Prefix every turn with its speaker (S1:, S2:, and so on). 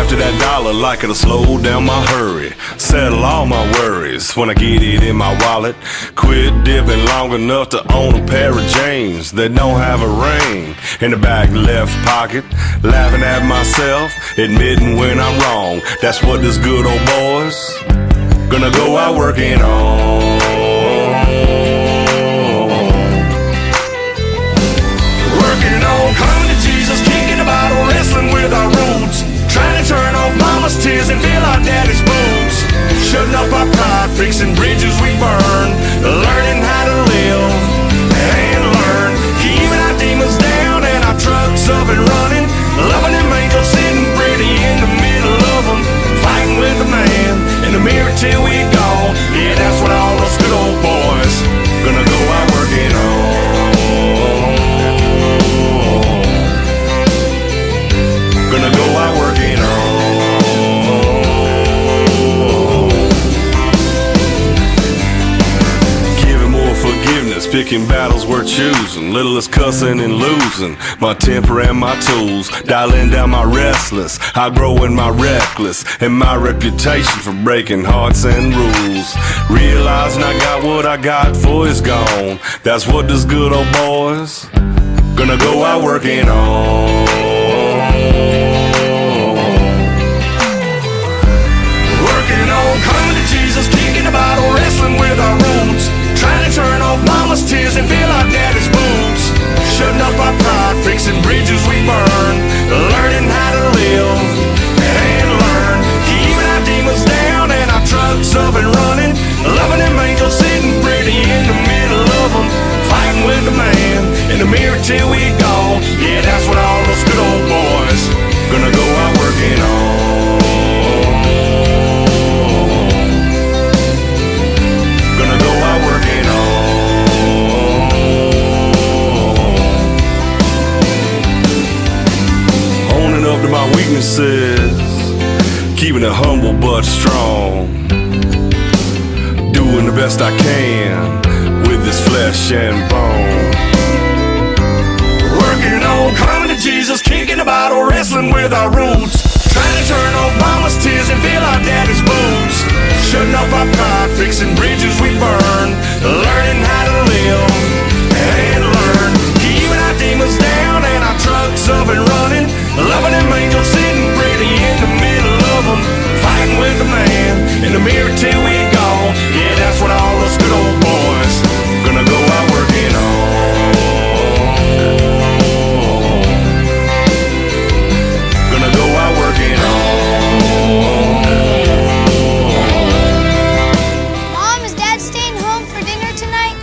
S1: after that dollar like it'll slow down my hurry. Settle all my worries when I get it in my wallet. Quit dipping long enough to own a pair of jeans that don't have a ring in the back left pocket. Laughing at myself, admitting when I'm wrong. That's what this good old boy's gonna go out working on. Working on, coming to Jesus, kicking a bottle, wrestling with our roots. Trying to turn off mama's tears and fill our daddy's boots. Shutting up our pride, fixing bridges we burn. Learning how to live and learn. Keeping our demons down and our trucks up and running. Loving them angels sitting pretty in the middle of them. Fighting with the man in the mirror till we gone. Yeah, that's what all those good old boys gonna go out working on. Gonna go out working on. Giving more forgiveness, picking battles we're choosing. Little is cussing and losing my temper and my tools. Dialing down my restless, outgrowing my reckless, and my reputation for breaking hearts and rules. Realizing I got what I got for is gone. That's what this good old boys gonna go out working on. Working on, coming to Jesus, kicking a bottle, wrestling with our roots. Trying to turn off mama's tears and fill our daddy's boots. Shutting up our pride, fixing bridges we burn. Learning how to live and learn. Keeping our demons down and our trucks up and running. Loving them angels sitting pretty in the middle of them. Fighting with the man in the mirror till we gone. Yeah, that's what all those good old boys gonna go out working on. Gonna go out working on. Owning up to my weaknesses, keeping it humble but strong. Doing the best I can with this flesh and bone. Working on, coming to Jesus, kicking a bottle, wrestling with our roots. Trying to turn off mama's tears and fill our daddy's boots. Shutting up our pride, fixing bridges we burn. Learning how to live and learn. Keeping our demons down and our trucks up and running. Loving them angels sitting pretty in the middle of them. Fighting with the man in the mirror till we gone. Yeah, that's what all those good old boys gonna go out working on. Gonna go out working on.
S2: Mom, is Dad staying home for dinner tonight?